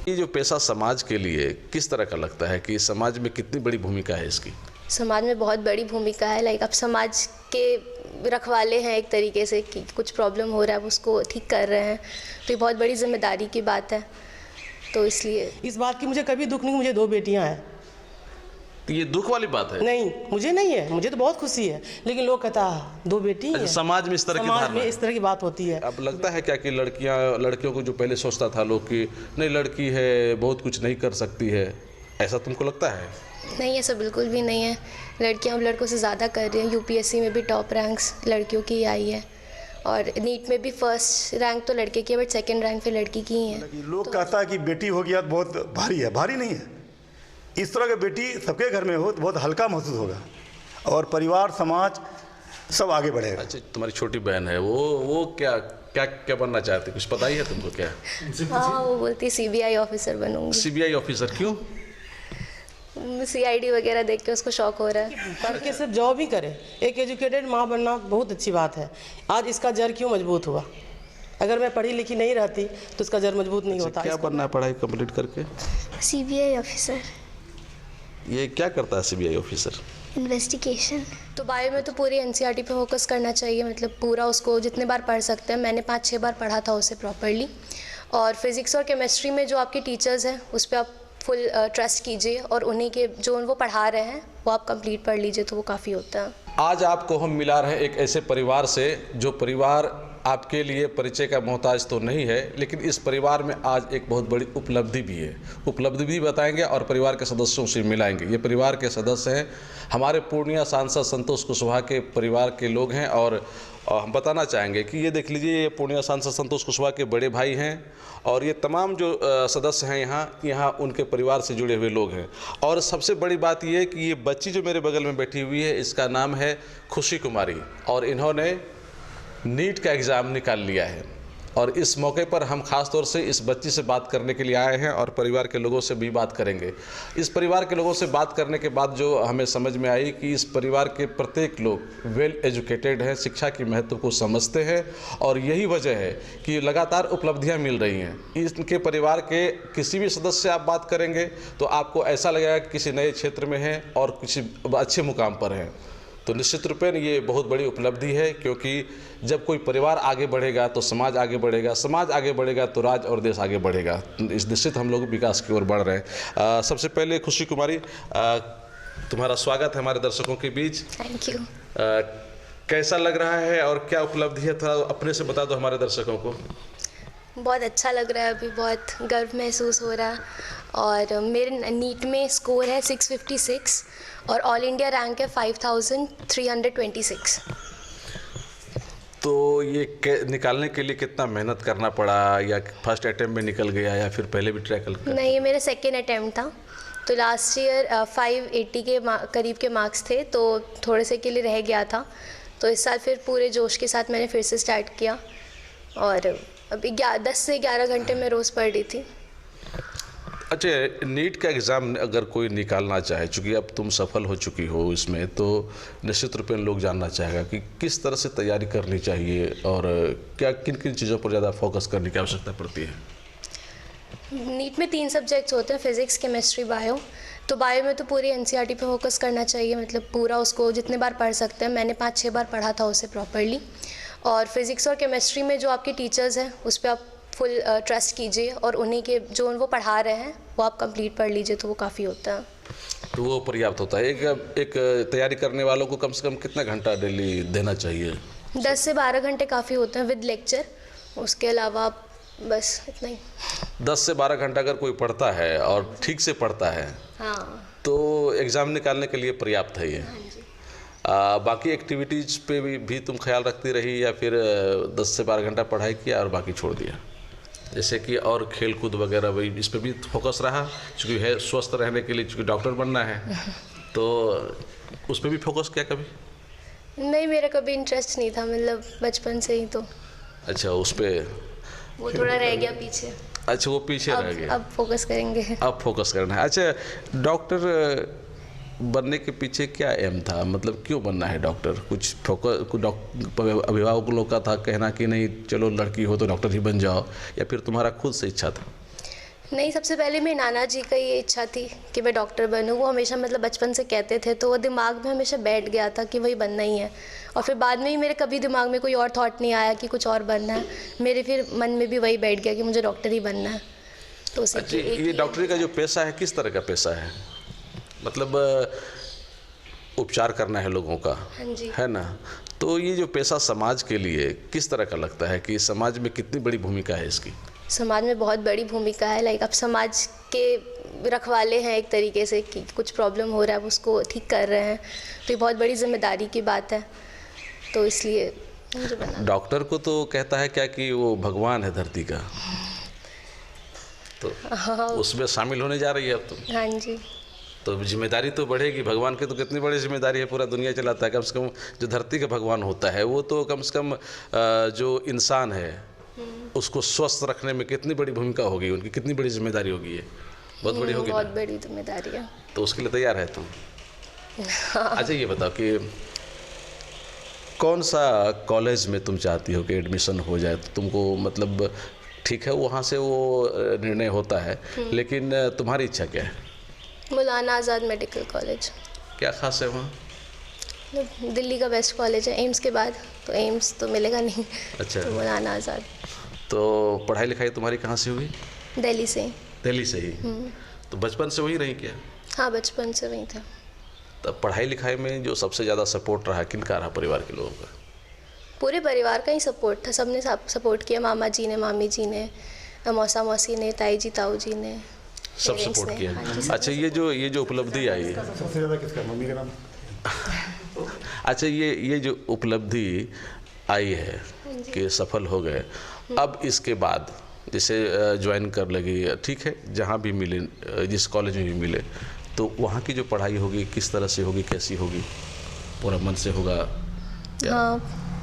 ये जो पेशा समाज के लिए किस तरह का लगता है कि समाज में कितनी बड़ी भूमिका है इसकी? समाज में बहुत बड़ी भूमिका है। लाइक आप समाज के रखवाले हैं एक तरीके से, कि कुछ प्रॉब्लम हो रहा है उसको ठीक कर रहे हैं, तो ये बहुत बड़ी जिम्मेदारी की बात है। तो इसलिए इस बात की मुझे कभी दुख नहीं, मुझे 2 बेटियां हैं। तो ये दुख वाली बात है? नहीं, मुझे नहीं है, मुझे तो बहुत खुशी है, लेकिन लोग कहता 2 बेटी हैं। समाज में इस तरह की समाज धारणा में इस तरह की बात होती है। अब लगता है क्या कि लड़कियों को जो पहले सोचता था लोग कि नहीं लड़की है बहुत कुछ नहीं कर सकती है, ऐसा तुमको लगता है? नहीं, ऐसा बिल्कुल भी नहीं है। लड़कियां अब लड़कों से ज़्यादा कर रही हैं। यूपीएससी में भी टॉप रैंक्स लड़कियों की आई है, और नीट में भी फर्स्ट रैंक तो लड़के की है, बट सेकंड रैंक फिर लड़की की ही है। लोग कहता है कि बेटी हो गया तो बहुत भारी है, भारी नहीं है। इस तरह की बेटी सबके घर में हो तो बहुत हल्का महसूस होगा, और परिवार समाज सब आगे बढ़ेगा। अच्छा, तुम्हारी छोटी बहन है, वो क्या क्या क्या बनना चाहती है, कुछ पता ही है तुमको क्या? हाँ, वो बोलती सीबीआई ऑफिसर बनूंगी। CBI officer? क्यों? सीआईडी वगैरह देख के उसको शौक हो रहा है। पढ़ के सिर्फ जॉब ही करे। एक एजुकेटेड माँ बनना बहुत अच्छी बात है। आज इसका जड़ क्यों मजबूत हुआ? अगर मैं पढ़ी लिखी नहीं रहती तो इसका जड़ मजबूत नहीं होता। क्या बनना है पढ़ाई कंप्लीट करके? CBI officer. ये क्या करता है सीबीआई ऑफिसर? इन्वेस्टिगेशन। तो बायो में तो पूरी एनसीईआरटी पे फोकस करना चाहिए, मतलब पूरा उसको जितने बार पढ़ सकते हैं। मैंने 5-6 बार पढ़ा था उसे प्रॉपरली। और फिज़िक्स और केमिस्ट्री में जो आपके टीचर्स हैं उस पर आप फुल ट्रस्ट कीजिए, और उन्हीं के जो वो पढ़ा रहे हैं वो आप कंप्लीट पढ़ लीजिए, तो वो काफ़ी होता है। आज आपको हम मिला रहे एक ऐसे परिवार से जो परिवार आपके लिए परिचय का मोहताज तो नहीं है, लेकिन इस परिवार में आज एक बहुत बड़ी उपलब्धि भी है। उपलब्धि भी बताएंगे और परिवार के सदस्यों से मिलाएंगे। ये परिवार के सदस्य हैं हमारे पूर्णिया सांसद संतोष कुशवाहा के परिवार के लोग हैं, और हम बताना चाहेंगे कि ये देख लीजिए, ये पूर्णिया सांसद संतोष कुशवाहा के बड़े भाई हैं, और ये तमाम जो सदस्य हैं यहाँ उनके परिवार से जुड़े हुए लोग हैं। और सबसे बड़ी बात ये है कि ये बच्ची जो मेरे बगल में बैठी हुई है, इसका नाम है खुशी कुमारी, और इन्होंने नीट का एग्ज़ाम निकाल लिया है। और इस मौके पर हम खास तौर से इस बच्ची से बात करने के लिए आए हैं, और परिवार के लोगों से भी बात करेंगे। इस परिवार के लोगों से बात करने के बाद जो हमें समझ में आई कि इस परिवार के प्रत्येक लोग वेल एजुकेटेड हैं, शिक्षा की महत्व को समझते हैं, और यही वजह है कि लगातार उपलब्धियां मिल रही हैं। इनके परिवार के किसी भी सदस्य से आप बात करेंगे तो आपको ऐसा लगेगा कि किसी नए क्षेत्र में हैं और किसी अच्छे मुकाम पर हैं। तो निश्चित रूप में ये बहुत बड़ी उपलब्धि है, क्योंकि जब कोई परिवार आगे बढ़ेगा तो समाज आगे बढ़ेगा, समाज आगे बढ़ेगा तो राज्य और देश आगे बढ़ेगा। इस निश्चित हम लोग विकास की ओर बढ़ रहे हैं। सबसे पहले खुशी कुमारी, तुम्हारा स्वागत है हमारे दर्शकों के बीच। Thank you. कैसा लग रहा है और क्या उपलब्धि है, थोड़ा अपने से बता दो हमारे दर्शकों को। बहुत अच्छा लग रहा है, अभी बहुत गर्व महसूस हो रहा है। और मेरे नीट में स्कोर है 656, और ऑल इंडिया रैंक है 5326। तो ये निकालने के लिए कितना मेहनत करना पड़ा, या फर्स्ट अटेम्प्ट में निकल गया, या फिर पहले भी ट्राई कर? नहीं, ये मेरा सेकेंड अटेम्प्ट था। तो लास्ट ईयर 580 के करीब के मार्क्स थे, तो थोड़े से के लिए रह गया था। तो इस साल फिर पूरे जोश के साथ मैंने फिर से स्टार्ट किया, और अभी 10 से 11 घंटे में रोज़ पढ़ रही थी। अच्छा, नीट का एग्ज़ाम अगर कोई निकालना चाहे, चूँकि अब तुम सफल हो चुकी हो इसमें, तो निश्चित रूप में लोग जानना चाहेगा कि किस तरह से तैयारी करनी चाहिए, और क्या किन किन चीज़ों पर ज़्यादा फोकस करने की आवश्यकता पड़ती है? नीट में 3 सब्जेक्ट्स होते हैं, फिज़िक्स, केमिस्ट्री, बायो। तो बायो में तो पूरी एनसीईआरटी पे फोकस करना चाहिए, मतलब पूरा उसको जितने बार पढ़ सकते हैं। मैंने 5-6 बार पढ़ा था उसे प्रॉपरली। और फिज़िक्स और केमिस्ट्री में जो आपके टीचर्स हैं उस पर आप फुल ट्रस्ट कीजिए, और उन्हीं के जो वो पढ़ा रहे हैं वो आप कंप्लीट पढ़ लीजिए, तो वो काफ़ी होता है। तो वो पर्याप्त होता है। एक तैयारी करने वालों को कम से कम कितना घंटा डेली देना चाहिए? 10 से 12 घंटे काफ़ी होते हैं विद लेक्चर। उसके अलावा आप बस इतना ही। 10 से 12 घंटा अगर कोई पढ़ता है और ठीक से पढ़ता है, हाँ, तो एग्ज़ाम निकालने के लिए पर्याप्त है ये। बाकी एक्टिविटीज़ पे भी तुम ख्याल रखती रही, या फिर 10 से 12 घंटा पढ़ाई किया और बाकी छोड़ दिया? जैसे कि और खेल कूद वगैरह भी, इस पर भी फोकस रहा, क्योंकि है स्वस्थ रहने के लिए, क्योंकि डॉक्टर बनना है, तो उस पर भी फोकस किया कभी? नहीं, मेरा कभी इंटरेस्ट नहीं था, मतलब बचपन से ही। तो अच्छा, उस पर वो थोड़ा रह गया पीछे। अच्छा, वो पीछे रह गया। अब फोकस करेंगे। अब फोकस करना है। अच्छा, डॉक्टर बनने के पीछे क्या एम था, मतलब क्यों बनना है डॉक्टर? कुछ फोकस अभिभावक लोग का था कहना कि नहीं चलो लड़की हो तो डॉक्टर ही बन जाओ, या फिर तुम्हारा खुद से इच्छा था? नहीं, सबसे पहले मेरे नाना जी का ये इच्छा थी कि मैं डॉक्टर बनूं। वो हमेशा मतलब बचपन से कहते थे, तो वो दिमाग में हमेशा बैठ गया था कि वही बनना ही है। और फिर बाद में ही मेरे कभी दिमाग में कोई और थॉट नहीं आया कि कुछ और बनना है। मेरे फिर मन में भी वही बैठ गया कि मुझे डॉक्टर ही बनना है। तो उसी अच्छा, की एक ये ही डॉक्टरी का जो पेशा है किस तरह का पेशा है? मतलब उपचार करना है लोगों का, हाँ जी। है ना? तो ये जो पेशा समाज के लिए किस तरह का लगता है कि समाज में कितनी बड़ी भूमिका है इसकी? समाज में बहुत बड़ी भूमिका है। लाइक आप समाज के रखवाले हैं एक तरीके से, कि कुछ प्रॉब्लम हो रहा है उसको ठीक कर रहे हैं, तो ये बहुत बड़ी जिम्मेदारी की बात है। तो इसलिए मुझे बना। डॉक्टर को तो कहता है क्या कि वो भगवान है धरती का, तो उसमें शामिल होने जा रही है अब तुम। हाँ जी। तो जिम्मेदारी तो बढ़ेगी। भगवान की तो कितनी बड़ी जिम्मेदारी है, पूरा दुनिया चलाता है। कम से कम जो धरती का भगवान होता है वो तो कम से कम जो इंसान है उसको स्वस्थ रखने में कितनी बड़ी भूमिका होगी, उनकी कितनी बड़ी जिम्मेदारी होगी, ये बहुत बड़ी होगी बहुत ना? बड़ी जिम्मेदारी है। तो उसके लिए तैयार है तुम? अच्छा, ये बताओ कि कौन सा कॉलेज में तुम चाहती हो कि एडमिशन हो जाए? तो तुमको मतलब ठीक है, वहाँ से वो निर्णय होता है, लेकिन तुम्हारी इच्छा क्या है? मौलाना आज़ाद मेडिकल कॉलेज। क्या खास है वहाँ? मतलब दिल्ली का बेस्ट कॉलेज है एम्स के बाद, तो एम्स तो मिलेगा नहीं। अच्छा। तो मौलाना आज़ाद। तो पढ़ाई लिखाई तुम्हारी कहाँ से हुई? दिल्ली से। दिल्ली से ही? तो बचपन से वहीं रही क्या? हाँ, बचपन से वहीं था। तब पढ़ाई लिखाई में जो सबसे ज़्यादा सपोर्ट रहा किनका रहा परिवार के लोगों का? पूरे परिवार का ही सपोर्ट था। सबने सपोर्ट किया। मामा जी ने, मामी जी ने, मौसा मौसी ने, ताई जी, ताऊ जी ने, सब पेरेंट्स सपोर्ट ने। किया। हाँ जी, सब अच्छा, ये जो उपलब्धि आई है, सबसे ज़्यादा किसका? मम्मी का नाम? अच्छा ये जो उपलब्धि आई है कि सफल हो गए, अब इसके बाद जैसे ज्वाइन कर लगी, ठीक है, जहाँ भी मिले, जिस कॉलेज में भी मिले, तो वहाँ की जो पढ़ाई होगी किस तरह से होगी, कैसी होगी? पूरा मन से होगा? हाँ,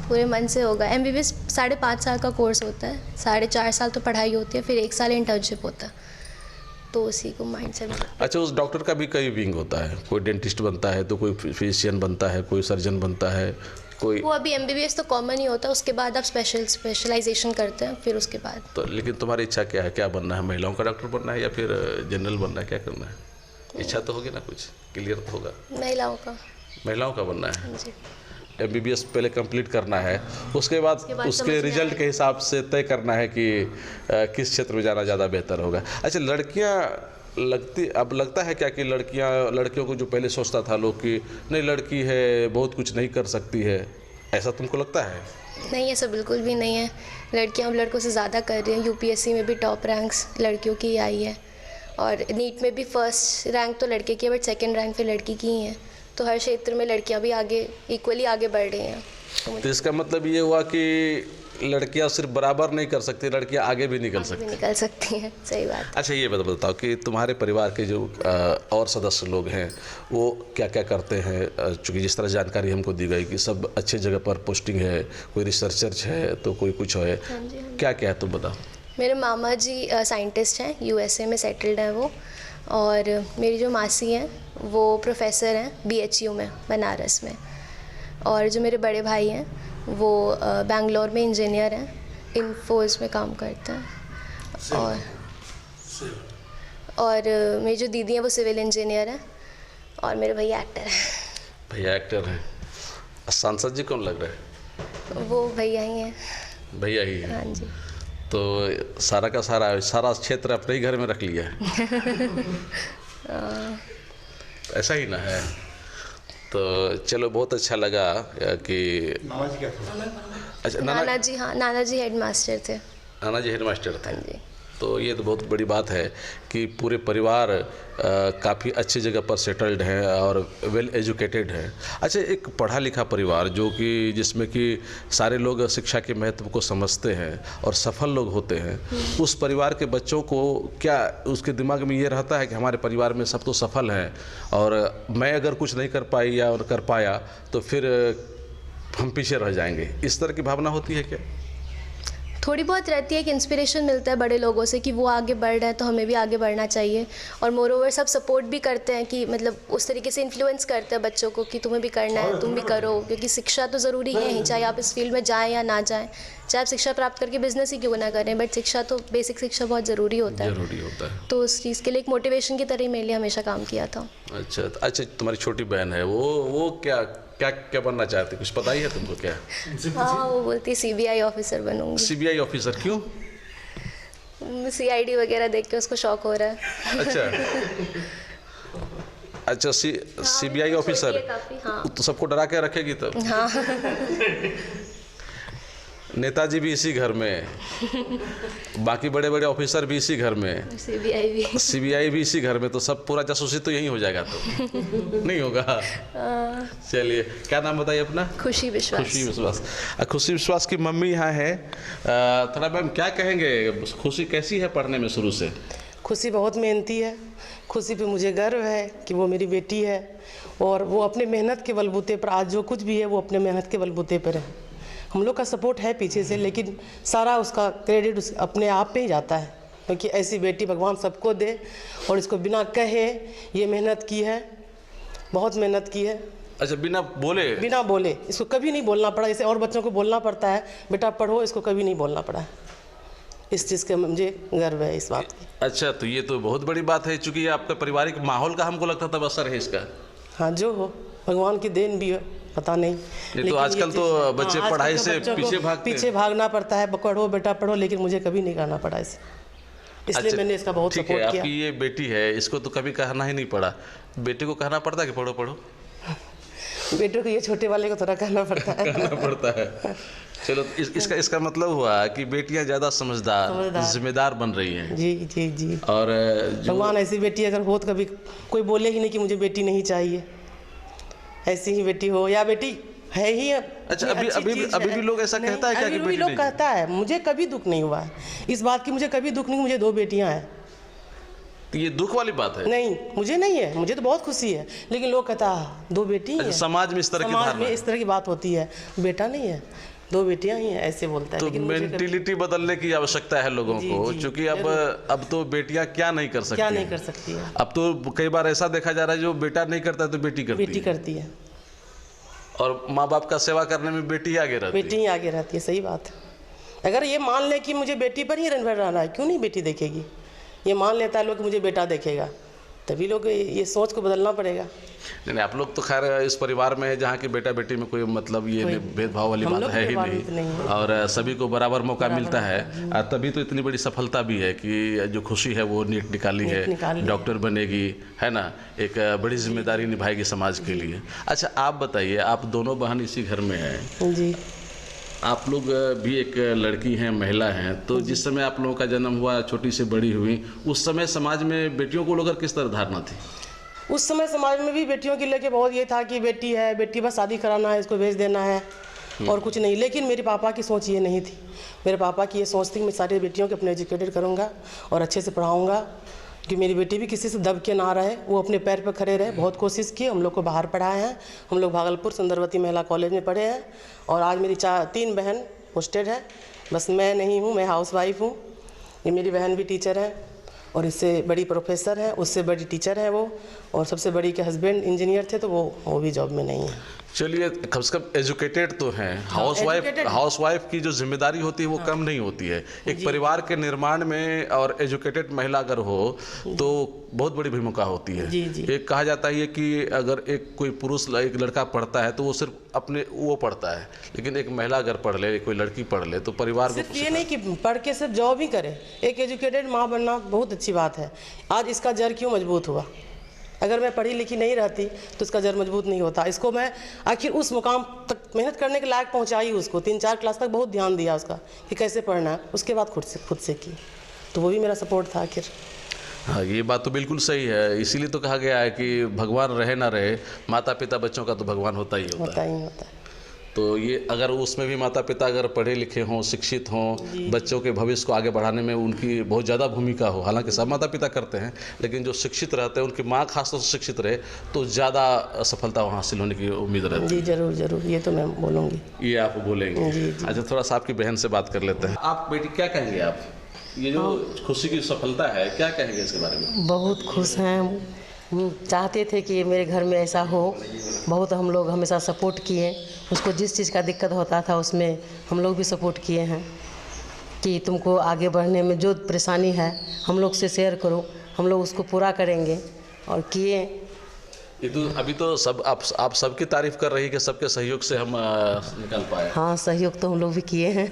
पूरे मन से होगा। MBBS 5.5 साल का कोर्स होता है। 4.5 साल तो पढ़ाई होती है, फिर 1 साल इंटर्नशिप होता है। तो उसी को माइंड से। अच्छा, उस डॉक्टर का भी कई विंग होता है, कोई डेंटिस्ट बनता है, तो कोई फिजिशियन बनता है, कोई सर्जन बनता है, कोई। वो अभी MBBS तो कॉमन ही होता है, उसके बाद आप स्पेशलाइजेशन करते हैं, फिर उसके बाद। तो लेकिन तुम्हारी इच्छा क्या है? क्या बनना है? महिलाओं का डॉक्टर बनना है या फिर जनरल बनना है? क्या करना है? इच्छा तो होगी ना, कुछ क्लियर तो होगा। महिलाओं का। महिलाओं का बनना है। हाँ जी। MBBS पहले कंप्लीट करना है, उसके बाद बाद उसके समझ में रिजल्ट के हिसाब से तय करना है कि किस क्षेत्र में जाना ज़्यादा बेहतर होगा। अच्छा, लड़कियां लगता है क्या कि लड़कियों को जो पहले सोचता था लोग कि नहीं, लड़की है बहुत कुछ नहीं कर सकती है, ऐसा तुमको लगता है? नहीं, ऐसा बिल्कुल भी नहीं है। लड़कियां अब लड़कों से ज़्यादा कर रही हैं। UPSC में भी टॉप रैंक्स लड़कियों की आई है, और नीट में भी फर्स्ट रैंक तो लड़के की है, बट सेकंड रैंक फिर लड़की की ही है। तो हर क्षेत्र में लड़कियां भी आगे, इक्वली आगे बढ़ रही हैं। तो इसका मतलब ये हुआ कि लड़कियां सिर्फ बराबर नहीं कर सकती, लड़कियां आगे भी निकल भी सकती। निकल सकती हैं। सही बात। अच्छा, ये बताओ कि तुम्हारे परिवार के जो और सदस्य लोग हैं वो क्या क्या करते हैं? चूँकि जिस तरह जानकारी हमको दी गई कि सब अच्छे जगह पर पोस्टिंग है, कोई रिसर्चर है तो कोई कुछ है, क्या क्या है तुम बताओ। मेरे मामा जी साइंटिस्ट हैं, USA में सेटल्ड हैं वो। और मेरी जो मासी हैं वो प्रोफेसर हैं BHU में, बनारस में। और जो मेरे बड़े भाई हैं वो बेंगलोर में इंजीनियर हैं, इन्फोस में काम करते हैं। और मेरी जो दीदी हैं वो सिविल इंजीनियर हैं। और मेरे भैया एक्टर हैं। भैया एक्टर हैं। सांसद जी कौन लग रहा है? वो भैया ही हैं। भैया ही है। हाँ जी। तो सारा का सारा क्षेत्र अपने ही घर में रख लिया है। ऐसा ही ना है? तो चलो, बहुत अच्छा लगा कि नाना जी क्या थे? अच्छा, नाना जी, हाँ, नाना जी हेडमास्टर थे। नाना जी हेडमास्टर थे। हाँ जी। तो ये तो बहुत बड़ी बात है कि पूरे परिवार काफ़ी अच्छी जगह पर सेटल्ड हैं और वेल एजुकेटेड हैं। अच्छा, एक पढ़ा लिखा परिवार जो कि जिसमें कि सारे लोग शिक्षा के महत्व को समझते हैं और सफल लोग होते हैं, उस परिवार के बच्चों को क्या उसके दिमाग में ये रहता है कि हमारे परिवार में सब तो सफल हैं और मैं अगर कुछ नहीं कर पाई या कर पाया तो फिर हम पीछे रह जाएंगे, इस तरह की भावना होती है क्या? थोड़ी बहुत रहती है कि इंस्पिरेशन मिलता है बड़े लोगों से कि वो आगे बढ़ रहे हैं तो हमें भी आगे बढ़ना चाहिए। और मोर ओवर सब सपोर्ट भी करते हैं कि मतलब उस तरीके से इन्फ्लुएंस करते हैं बच्चों को कि तुम्हें भी करना है, तुम भी करो, क्योंकि शिक्षा तो ज़रूरी है ही, चाहे आप इस फील्ड में जाएँ या ना जाएँ, चाहे आप शिक्षा प्राप्त करके बिजनेस ही क्यों ना करें, बट शिक्षा तो बेसिक शिक्षा बहुत ज़रूरी होता है। जरूरी होता है। तो उस चीज़ के लिए एक मोटिवेशन की तरह ही मेरे लिए हमेशा काम किया था। अच्छा, तुम्हारी छोटी बहन है, वो क्या क्या क्या बनना चाहती, कुछ पता ही है तुमको क्या? हाँ, वो बोलती CBI ऑफिसर बनूंगी। CBI ऑफिसर क्यों? CID वगैरह देख के उसको शौक हो रहा है। अच्छा, CBI ऑफिसर, हाँ। तो सबको डरा के रखेगी तब। हाँ। नेताजी भी इसी घर में, बाकी बड़े बड़े ऑफिसर भी इसी घर में, CBI भी इसी घर में, तो सब पूरा जासूसी तो यही हो जाएगा तो नहीं होगा? चलिए, क्या नाम बताइए अपना? खुशी विश्वास। खुशी विश्वास। खुशी विश्वास की मम्मी यहाँ है। थोड़ा मैम क्या कहेंगे, खुशी कैसी है पढ़ने में शुरू से? खुशी बहुत मेहनती है। खुशी पे मुझे गर्व है कि वो मेरी बेटी है और वो अपने मेहनत के बलबूते पर आज जो कुछ भी है वो अपने मेहनत के बलबूते पर है। हम लोग का सपोर्ट है पीछे से, लेकिन सारा उसका क्रेडिट अपने आप पे ही जाता है, क्योंकि ऐसी बेटी भगवान सबको दे। और इसको बिना कहे ये मेहनत की है, बहुत मेहनत की है। अच्छा, बिना बोले इसको कभी नहीं बोलना पड़ा, जैसे और बच्चों को बोलना पड़ता है बेटा पढ़ो, इसको कभी नहीं बोलना पड़ा है। इस चीज़ का मुझे गर्व है इस बात की। अच्छा, तो ये तो बहुत बड़ी बात है, चूँकि ये आपका पारिवारिक माहौल का हमको लगता था असर है इसका। हाँ, जो हो भगवान की देन भी हो, पता नहीं। तो आजकल तो बच्चे पढ़ाई से पीछे भागना पड़ता है, पढ़ो बेटा पढ़ो, लेकिन मुझे कभी नहीं करना पड़ा इसे, इसलिए अच्छा, मैंने इसका बहुत सपोर्ट किया। आपकी ये बेटी है, इसको तो कभी कहना ही नहीं पड़ा, बेटे को कहना पड़ता है कि पढ़ो पढ़ो? बेटे को, ये छोटे वाले को थोड़ा कहना पड़ता है। कहना पड़ता है। चलो, इसका मतलब हुआ कि बेटियां ज़्यादा समझदार जिम्मेदार बन रही हैं। जी जी जी। और भगवान ऐसी बेटी अगर हो तो कभी कोई बोले ही नहीं कि मुझे बेटी नहीं चाहिए, ऐसी ही बेटी हो, या बेटी है ही। अच्छा, अभी भी लोग ऐसा कहता है क्या कि बेटी लोग नहीं? कहता है, मुझे कभी दुख नहीं हुआ है इस बात की, मुझे कभी दुख नहीं, मुझे 2 बेटियां हैं। तो ये दुख वाली बात है? नहीं, मुझे नहीं है, मुझे तो बहुत खुशी है, लेकिन लोग कहता है 2 बेटी हैं। समाज में इस तरह की बात होती है, बेटा नहीं है 2 बेटियां ही हैं, ऐसे बोलता है। तो मेंटिलिटी बदलने की आवश्यकता है लोगों को, क्योंकि अब तो बेटियां क्या नहीं कर सकती है। अब तो कई बार ऐसा देखा जा रहा है जो बेटा नहीं करता है तो बेटी करती है। और माँ बाप का सेवा करने में बेटी आगे रहती है। सही बात है। अगर ये मान ले कि मुझे बेटी पर ही रहना है, क्यों नहीं बेटी देखेगी? ये मान लेता है लोग कि मुझे बेटा देखेगा, तभी लोग ये सोच को बदलना पड़ेगा। नहीं, आप लोग तो खैर इस परिवार में है जहाँ की बेटा बेटी में कोई मतलब ये भेदभाव वाली बात है ही नहीं, और सभी को बराबर मौका मिलता है। तभी तो इतनी बड़ी सफलता भी है कि जो खुशी है वो नीट निकाली है, डॉक्टर बनेगी, है ना, एक बड़ी जिम्मेदारी निभाएगी समाज के लिए। अच्छा, आप बताइए, आप दोनों बहन इसी घर में हैं जी, आप लोग भी एक लड़की हैं, महिला हैं, तो जिस समय आप लोगों का जन्म हुआ, छोटी से बड़ी हुई, उस समय समाज में बेटियों को लेकर किस तरह धारणा थी? उस समय समाज में भी बेटियों की लेके बहुत ये था कि बेटी है, बेटी बस शादी कराना है, इसको भेज देना है और कुछ नहीं। लेकिन मेरे पापा की सोच ये नहीं थी। मेरे पापा की ये सोच थी कि मैं सारी बेटियों को अपने एजुकेटेड करूँगा और अच्छे से पढ़ाऊँगा, कि मेरी बेटी भी किसी से दब के ना रहे, वो अपने पैर पर खड़े रहे। बहुत कोशिश की, हम लोग को बाहर पढ़ाए हैं। हम लोग भागलपुर सुंदरवती महिला कॉलेज में पढ़े हैं और आज मेरी 3 बहन पोस्टेड है, बस मैं नहीं हूँ, मैं हाउसवाइफ हूँ। ये मेरी बहन भी टीचर है और इससे बड़ी प्रोफेसर है, उससे बड़ी टीचर है वो, और सबसे बड़ी के हस्बैंड इंजीनियर थे, तो वो भी जॉब में नहीं है। चलिए, कम से कम एजुकेटेड तो हैं। हाउसवाइफ की जो जिम्मेदारी होती है वो कम नहीं होती है। एक परिवार के निर्माण में और एजुकेटेड महिला अगर हो तो बहुत बड़ी भूमिका होती है। एक कहा जाता है कि अगर कोई पुरुष, एक लड़का पढ़ता है तो वो सिर्फ अपने वो पढ़ता है, लेकिन एक महिला अगर पढ़ ले, कोई लड़की पढ़ ले तो परिवार को सिर्फ ये नहीं कि पढ़ के सिर्फ जॉब ही करे। एक एजुकेटेड माँ बनना बहुत अच्छी बात है। आज इसका जड़ क्यों मजबूत हुआ? अगर मैं पढ़ी लिखी नहीं रहती तो इसका जड़ मजबूत नहीं होता। इसको मैं आखिर उस मुकाम तक मेहनत करने के लायक पहुंचाई। उसको 3-4 क्लास तक बहुत ध्यान दिया उसका कि कैसे पढ़ना है, उसके बाद खुद से की, तो वो भी मेरा सपोर्ट था आखिर। हाँ, ये बात तो बिल्कुल सही है। इसीलिए तो कहा गया है कि भगवान रहे ना रहे, माता पिता बच्चों का तो भगवान होता ही होता है। तो ये अगर उसमें भी माता पिता अगर पढ़े लिखे हों, शिक्षित हों, बच्चों के भविष्य को आगे बढ़ाने में उनकी बहुत ज़्यादा भूमिका हो, हालांकि सब माता पिता करते हैं, लेकिन जो शिक्षित रहते हैं, उनकी माँ खासतौर से शिक्षित रहे तो ज़्यादा सफलता वहाँ हासिल होने की उम्मीद रहती है। जी ज़रूर ज़रूर, ये तो मैं बोलूँगी। ये आप बोलेंगे? अच्छा, थोड़ा सा आपकी बहन से बात कर लेते हैं। आप बेटी क्या कहेंगे? आप ये जो खुशी की सफलता है, क्या कहेंगे इसके बारे में? बहुत खुश हैं, चाहते थे कि मेरे घर में ऐसा हो। बहुत हम लोग हमेशा सपोर्ट किए, उसको जिस चीज़ का दिक्कत होता था उसमें हम लोग भी सपोर्ट किए हैं कि तुमको आगे बढ़ने में जो परेशानी है हम लोग से शेयर करो, हम लोग उसको पूरा करेंगे, और किए। ये तो अभी तो सब आप सबकी तारीफ कर रही कि सबके सहयोग से हम निकल पाए। हाँ, सहयोग तो हम लोग भी किए हैं।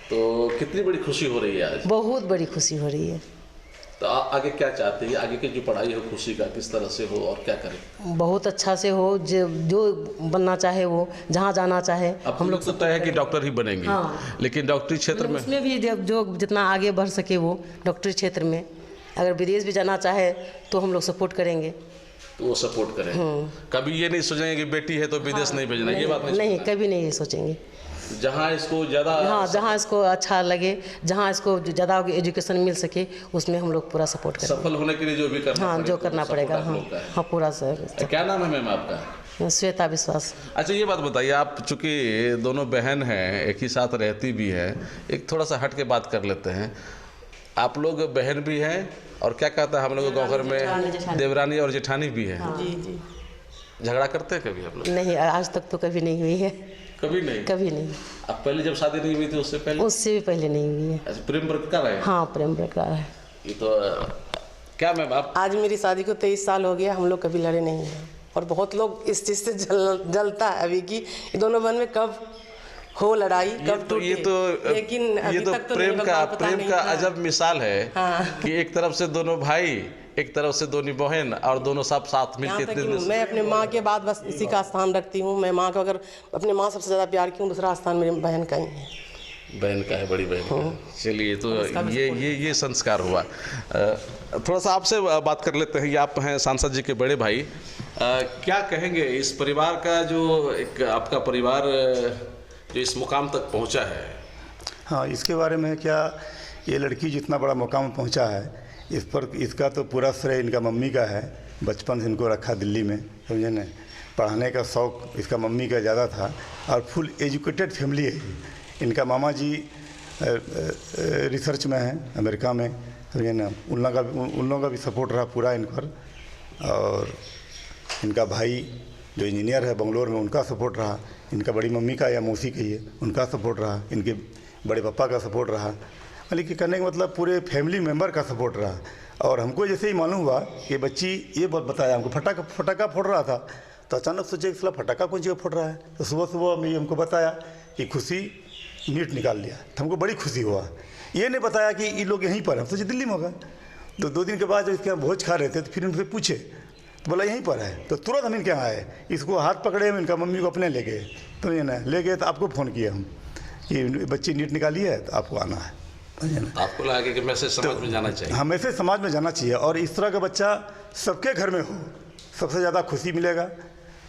तो कितनी बड़ी खुशी हो रही है आज? बहुत बड़ी खुशी हो रही है। तो आगे क्या चाहते हैं? आगे की जो पढ़ाई हो खुशी का किस तरह से हो और क्या करें? बहुत अच्छा से हो, जो बनना चाहे वो, जहाँ जाना चाहे हम लोग तो तय है कि डॉक्टर ही बनेंगे। हाँ। लेकिन डॉक्टरी क्षेत्र में उसमें भी जो जितना आगे बढ़ सके वो डॉक्टरी क्षेत्र में, अगर विदेश भी जाना चाहे तो हम लोग सपोर्ट करेंगे। तो वो सपोर्ट करें। कभी ये नहीं सोचेंगे कि बेटी है तो विदेश नहीं भेजना, ये बात नहीं, कभी नहीं सोचेंगे। जहाँ इसको ज़्यादा, हाँ, जहाँ इसको अच्छा लगे, जहाँ इसको ज़्यादा एजुकेशन मिल सके उसमें हम लोग पूरा सपोर्ट करेंगे। सफल होने के लिए जो भी करना हाँ, जो करना पड़ेगा। हाँ, पूरा सर। क्या नाम है मैम आपका? श्वेता विश्वास। अच्छा, ये बात बताइए, आप चूँकि दोनों बहन हैं, एक ही साथ रहती भी है, एक थोड़ा सा हट के बात कर लेते हैं। आप लोग बहन भी हैं और क्या कहता है हम लोग गाँव घर में देवरानी और जेठानी भी है। जी जी। झगड़ा करते हैं कभी आप लोग? नहीं, आज तक तो कभी नहीं हुई है। कभी नहीं? कभी नहीं। अब पहले जब शादी नहीं हुई थी उससे पहले? उससे भी पहले नहीं हुई है। अच्छा, प्रेम बरकरार है? हाँ, प्रेम बरकरार है। ये तो क्या मैम आप? आज मेरी शादी को 23 साल हो गया, हम लोग कभी लड़े नहीं हैं, और बहुत लोग इस चीज़ से जलता है अभी कि दोनों बहन में कब हो लड़ाई, कब टूटे। लेकिन अभी ये तो तक तो प्रेम का अजब मिसाल है। हाँ। कि एक तरफ से दोनों भाई, एक तरफ से दोनों बहन, और दोनों सब साथ मिलके। मैं अपने माँ के बाद बस इसी का स्थान रखती हूँ। मैं माँ को अगर अपने माँ सबसे ज़्यादा प्यार की हूँ, दूसरा स्थान मेरी बहन का ही है। बहन का है, बड़ी बहन का। चलिए, तो ये संस्कार हुआ। थोड़ा सा आपसे बात कर लेते हैं। ये आप हैं सांसद जी के बड़े भाई, क्या कहेंगे इस परिवार का, जो एक आपका परिवार जो इस मुकाम तक पहुंचा है? हाँ, इसके बारे में क्या, ये लड़की जितना बड़ा मुकाम पहुंचा है, इस पर इसका तो पूरा श्रेय इनका मम्मी का है। बचपन से इनको रखा दिल्ली में, समझे ना। पढ़ाने का शौक़ इसका मम्मी का ज़्यादा था, और फुल एजुकेटेड फैमिली है। इनका मामा जी रिसर्च में हैं अमेरिका में, समझे ना। उन लोगों का भी सपोर्ट रहा पूरा इन पर, और इनका भाई जो इंजीनियर है बंगलोर में, उनका सपोर्ट रहा। इनका बड़ी मम्मी का या मौसी का ही है, उनका सपोर्ट रहा। इनके बड़े पापा का सपोर्ट रहा। लेकिन कहने का मतलब पूरे फैमिली मेम्बर का सपोर्ट रहा। और हमको जैसे ही मालूम हुआ कि बच्ची, ये बताया हमको, फटाका फोड़ रहा था, तो अचानक सोचे कि फटाका कौन जगह फोड़ रहा है। तो सुबह सुबह मैं हमको बताया कि खुशी नीट निकाल लिया, तो हमको बड़ी खुशी हुआ। ये नहीं बताया कि ये लोग यहीं पर हैं, सोचे दिल्ली में होगा। तो 2 दिन के बाद जब इसके यहाँ भोज खा रहे थे, तो फिर उनसे पूछे, तो बोला यहीं पर है। तो तुरंत हम इनके यहाँ आए, इसको हाथ पकड़े, हम इनका मम्मी को अपने ले गए। तो ये ना ले गए, तो आपको फ़ोन किया हम कि बच्ची नीट निकाली है, तो आपको आना है। आपको लगा कि मैसेज समाज में जाना चाहिए? हाँ, मैसेज समाज में जाना चाहिए, और इस तरह का बच्चा सबके घर में हो, सबसे ज़्यादा खुशी मिलेगा।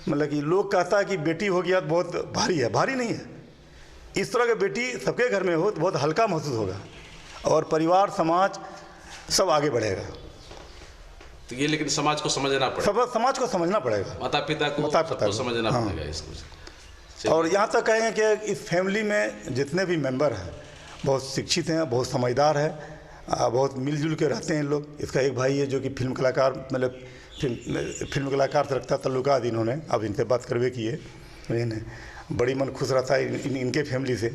मतलब कि लोग कहता है कि बेटी हो गया तो बहुत भारी है, भारी नहीं है। इस तरह की बेटी सबके घर में हो तो बहुत हल्का महसूस होगा, और परिवार, समाज सब आगे बढ़ेगा। तो ये लेकिन समाज को समझना पड़ेगा, समाज को समझना पड़ेगा, माता पिता को समझना पड़ेगा इसको। और यहाँ तक कहेंगे कि इस फैमिली में जितने भी मेंबर हैं बहुत शिक्षित हैं, बहुत समझदार हैं, बहुत मिलजुल के रहते हैं लोग। इसका एक भाई है जो कि फिल्म कलाकार, मतलब फिल्म कलाकार से रखता ताल्लुकात इन्होंने, अब इनसे बात करवे की है, मुझे ना बड़ी मन खुश रहता है इनके फैमिली से,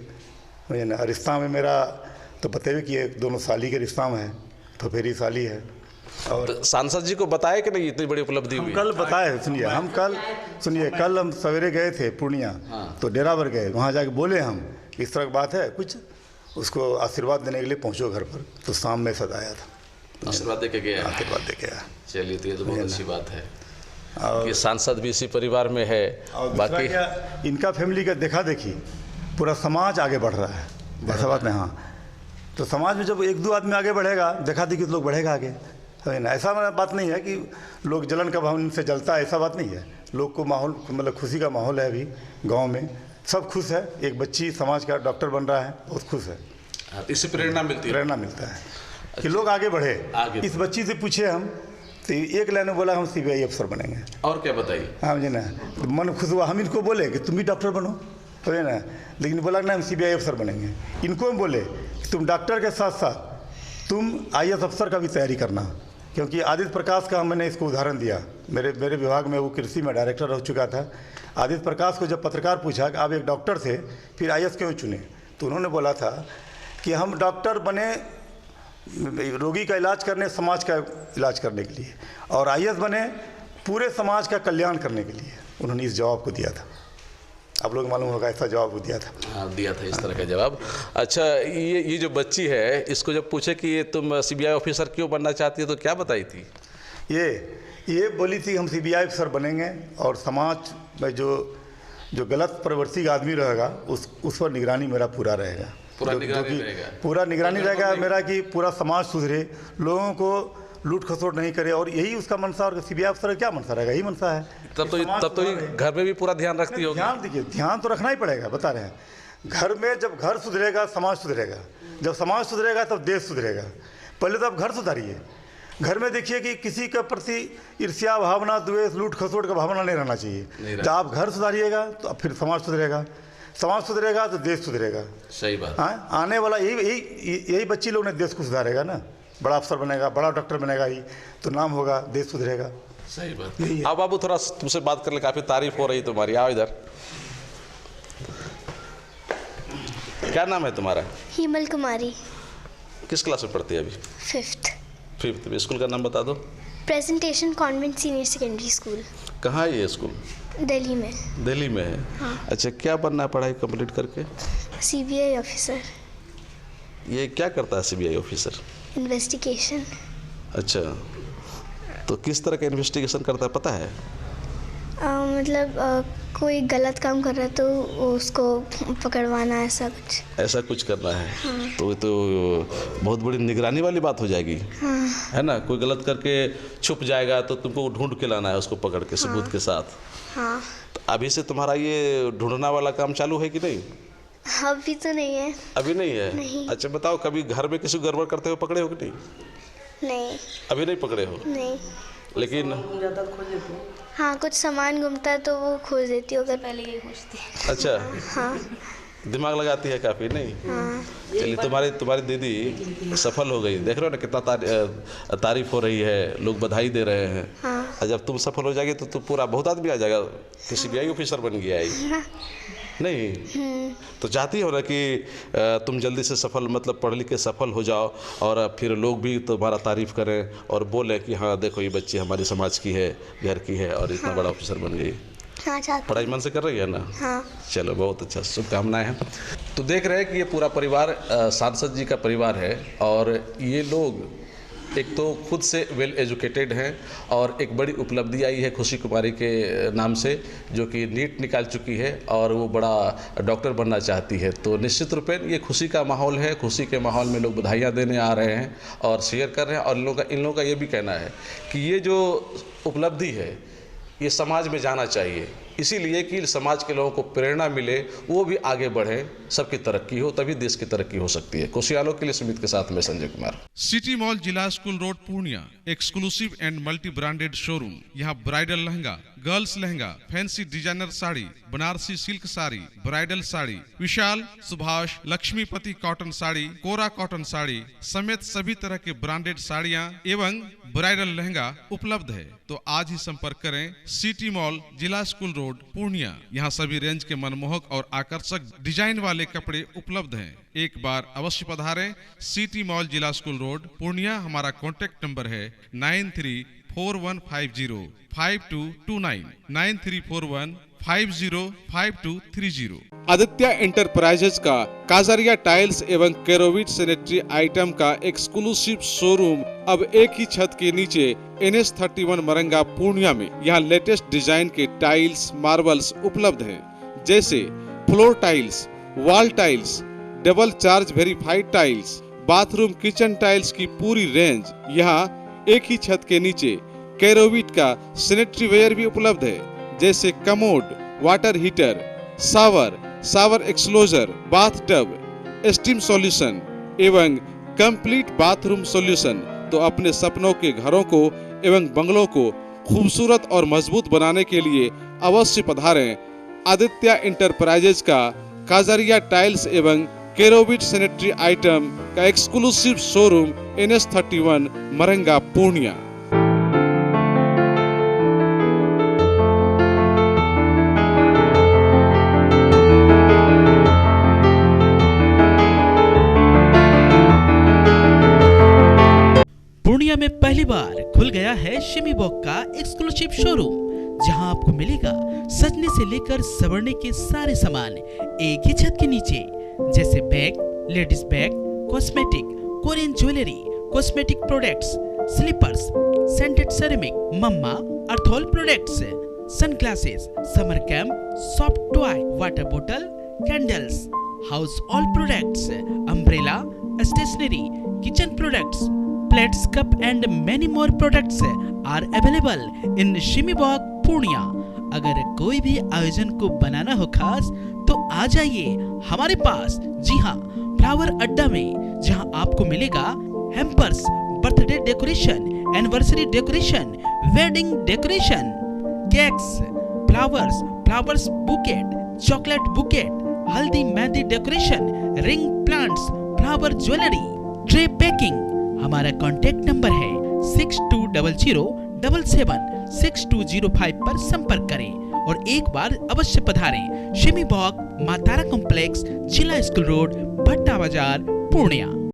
मुझे ना। रिश्ता में मेरा तो बतेवे कि दोनों साली के रिश्ता में है, फफेरी साली है। और तो सांसद जी को बताया कि नहीं इतनी बड़ी उपलब्धि हुई? कल बताए, सुनिए, कल हम सवेरे गए थे पूर्णिया। तो डेरावर गए, वहाँ जाके बोले हम इस तरह की बात है कुछ, उसको आशीर्वाद देने के लिए पहुँचो घर पर। तो शाम में सदाया था, आशीर्वाद दे के गया। आशीर्वाद दे गया। चलिए, तो ये तो बहुत अच्छी बात है कि सांसद भी इसी परिवार में है। और बाकी इनका फैमिली का देखा देखी पूरा समाज आगे बढ़ रहा है, ऐसा बात नहीं। हाँ, तो समाज में जब 1-2 आदमी आगे बढ़ेगा, देखा देखी तो लोग बढ़ेगा आगे, है ना। ऐसा बात नहीं है कि लोग जलन का भाव इनसे जलता है, ऐसा बात नहीं है। लोग को माहौल, मतलब खुशी का माहौल है अभी गांव में, सब खुश है। एक बच्ची समाज का डॉक्टर बन रहा है, बहुत खुश है। इससे प्रेरणा मिलती है। प्रेरणा मिलता है कि लोग आगे बढ़े। इस बच्ची से पूछे हम तो एक लाइन में बोला हम CBI अफसर बनेंगे। और क्या बताइए? हाँ जी ना, तो मन खुश हुआ। हम इनको बोले कि तुम भी डॉक्टर बनो, तो है ना, लेकिन बोला ना हम CBI अफसर बनेंगे। इनको हम बोले कि तुम डॉक्टर के साथ साथ तुम IAS अफसर का भी तैयारी करना, क्योंकि आदित्य प्रकाश का मैंने इसको उदाहरण दिया। मेरे विभाग में वो कृषि में डायरेक्टर रह चुका था। आदित्य प्रकाश को जब पत्रकार पूछा कि आप एक डॉक्टर थे फिर IAS क्यों चुने, तो उन्होंने बोला था कि हम डॉक्टर बने रोगी का इलाज करने, समाज का इलाज करने के लिए, और IAS बने पूरे समाज का कल्याण करने के लिए। उन्होंने इस जवाब को दिया था। आप लोग मालूम होगा ऐसा जवाब वो दिया था। हाँ, दिया था इस तरह का जवाब। अच्छा, ये जो बच्ची है, इसको जब पूछे कि ये तुम CBI ऑफिसर क्यों बनना चाहती है तो क्या बताई थी? ये बोली थी हम CBI अफसर बनेंगे और समाज में जो गलत प्रवृत्ति का आदमी रहेगा उस पर निगरानी मेरा पूरा रहेगा। पूरा निगरानी रहेगा मेरा कि पूरा समाज सुधरे, लोगों को लूट खसोट नहीं करे, और यही उसका मनसा। और CBI अफसर का क्या मनसा रहेगा? यही मनसा है। तब तो घर में भी पूरा ध्यान रखती होगी। ध्यान देखिए, ध्यान तो रखना ही पड़ेगा, बता रहे हैं। घर में जब घर सुधरेगा समाज सुधरेगा, जब समाज सुधरेगा तब देश सुधरेगा। पहले तो आप घर सुधारिए। घर में देखिए कि किसी के प्रति ईर्ष्या भावना, द्वेष, लूट खसोट का भावना नहीं रहना चाहिए। जब आप घर सुधारिएगा तो फिर समाज सुधरेगा, समाज सुधरेगा तो देश सुधरेगा। सही बात। हाँ, आने वाला यही बच्ची लोग ने देश को सुधारेगा ना। बड़ा अफसर बनेगा, बड़ा डॉक्टर बनेगा ही तो नाम होगा, देश सुधरेगा। सही बात। अब बाबू थोड़ा तुमसे बात करने, काफ़ी तारीफ हो रही तुम्हारी। आओ इधर। क्या नाम है तुम्हारा? हिमल कुमारी। किस क्लास में पढ़ती है अभी? 5th। स्कूल का नाम बता दो। Presentation convent senior secondary school. कहाँ है ये स्कूल? दिल्ली में। दिल्ली में है। हाँ। अच्छा, क्या बनना है पढ़ाई कंप्लीट करके? CBI officer. ये क्या करता है CBI ऑफिसर? इन्वेस्टिगेशन। अच्छा, तो किस तरह का इन्वेस्टिगेशन करता है पता है? कोई गलत काम कर रहा है तो उसको पकड़वाना, ऐसा कुछ करना है। हाँ। तो बहुत बड़ी निगरानी वाली बात हो जाएगी। हाँ। है ना? कोई गलत करके छुप जाएगा तो तुमको ढूंढ के लाना है उसको, पकड़ के सबूत के साथ। हाँ। तो अभी से तुम्हारा ये ढूंढना वाला काम चालू है कि नहीं? अभी तो नहीं है। अभी नहीं है? नहीं। अच्छा बताओ, कभी घर में किसी गड़बड़ करते हुए पकड़े हो कि नहीं? नहीं। अभी नहीं पकड़े हो? नहीं। लेकिन हाँ, कुछ सामान घूमता है तो वो खोज देती है, अगर पहले ये खोजती है। अच्छा। हाँ। दिमाग लगाती है काफ़ी, नहीं? हाँ। चलिए, तुम्हारी दीदी सफल हो गई। देख रहे हो ना कितना तारीफ हो रही है, लोग बधाई दे रहे हैं। हाँ। और जब तुम सफल हो जाएगी तो पूरा बहुत आदमी आ जाएगा कि CBI ऑफिसर बन गया है। नहीं? तो चाहती हो ना कि तुम जल्दी से सफल, मतलब पढ़ लिख के सफल हो जाओ और फिर लोग भी तुम्हारा तारीफ करें और बोले कि हाँ देखो ये बच्ची हमारी समाज की है, घर की है और इतना बड़ा ऑफिसर बन गई। हाँ, पढ़ाई मन से कर रही है ना? हाँ। चलो, बहुत अच्छा, शुभकामनाएं हैं। तो देख रहे हैं कि ये पूरा परिवार सांसद जी का परिवार है, और ये लोग एक तो खुद से वेल एजुकेटेड हैं, और एक बड़ी उपलब्धि आई है खुशी कुमारी के नाम से, जो कि नीट निकाल चुकी है और वो बड़ा डॉक्टर बनना चाहती है। तो निश्चित रूप से ये खुशी का माहौल है। खुशी के माहौल में लोग बधाइयाँ देने आ रहे हैं और शेयर कर रहे हैं, और इन लोगों का ये भी कहना है कि ये जो उपलब्धि है ये समाज में जाना चाहिए, इसीलिए कि समाज के लोगों को प्रेरणा मिले, वो भी आगे बढ़ें, सबकी तरक्की हो, तभी देश की तरक्की हो सकती है। कोशियालों के लिए सुमित के साथ में संजय कुमार। सिटी मॉल जिला school road Purnia, exclusive and multi branded showroom. यहाँ bridal lehenga, girls lehenga, fancy designer sari, Banarasi silk sari, bridal sari, Vishal, Subhash, Laxmipati cotton sari, कोरा कॉटन साड़ी समेत सभी तरह के ब्रांडेड साड़ियाँ एवं ब्राइडल लहंगा उपलब्ध है। तो आज ही संपर्क करें सिटी मॉल जिला स्कूल रोड पूर्णिया। यहाँ सभी रेंज के मनमोहक और आकर्षक डिजाइन वाले कपड़े उपलब्ध हैं। एक बार अवश्य पधारें सिटी मॉल जिला स्कूल रोड पूर्णिया। हमारा कॉन्टेक्ट नंबर है 9341505229 9341505230। आदित्य एंटरप्राइजेज का काजरिया टाइल्स एवं केरोविट सैनिटरी आइटम का एक्सक्लूसिव शोरूम अब एक ही छत के नीचे NH31 मरंगा पूर्णिया में। यहाँ लेटेस्ट डिजाइन के टाइल्स, मार्बल्स उपलब्ध हैं, जैसे floor tiles, wall tiles, double charge verified tiles, bathroom kitchen tiles की पूरी रेंज। यहाँ एक ही छत के नीचे केरोविट का सैनिटरी वेयर भी उपलब्ध है, जैसे commode, water heater, shower, shower enclosure, bath tub, steam solution एवं कंप्लीट बाथरूम सॉल्यूशन। तो अपने सपनों के घरों को एवं बंगलों को खूबसूरत और मजबूत बनाने के लिए अवश्य पधारें आदित्य इंटरप्राइजेज का काजरिया टाइल्स एवं केरोविट सैनिटरी आइटम का exclusive showroom NH31 Maranga Purnia. Purnia में पहली बार खुल गया है शिमी वॉक का एक्सक्लूसिव शोरूम, जहां आपको मिलेगा सजने से लेकर संवरने के सारे सामान एक ही छत के नीचे, जैसे bag, ladies bag, cosmetic, Korean jewellery, cosmetic products, slippers, scented ceramic, Mamaearth products, sunglasses, summer camp, soft toy, water बोतल, candles, household products, umbrella, stationery, kitchen products, plates, cup and many more products are available in शिमी walk Purnia. अगर कोई भी आयोजन को बनाना हो खास तो आ जाइए हमारे पास। जी हाँ, फ्लावर अड्डा में, जहां आपको मिलेगा hampers, birthday decoration, anniversary decoration, wedding decoration, cakes, flowers bouquet, chocolate bouquet, haldi mehndi decoration, ring plants, flower jewellery, tray packing. हमारा कॉन्टैक्ट नंबर है 6200776205 पर संपर्क करें और एक बार अवश्य पधारें शिमी वॉक, मातारा कॉम्प्लेक्स, जिला स्कूल रोड, भट्टा बाजार, पूर्णिया।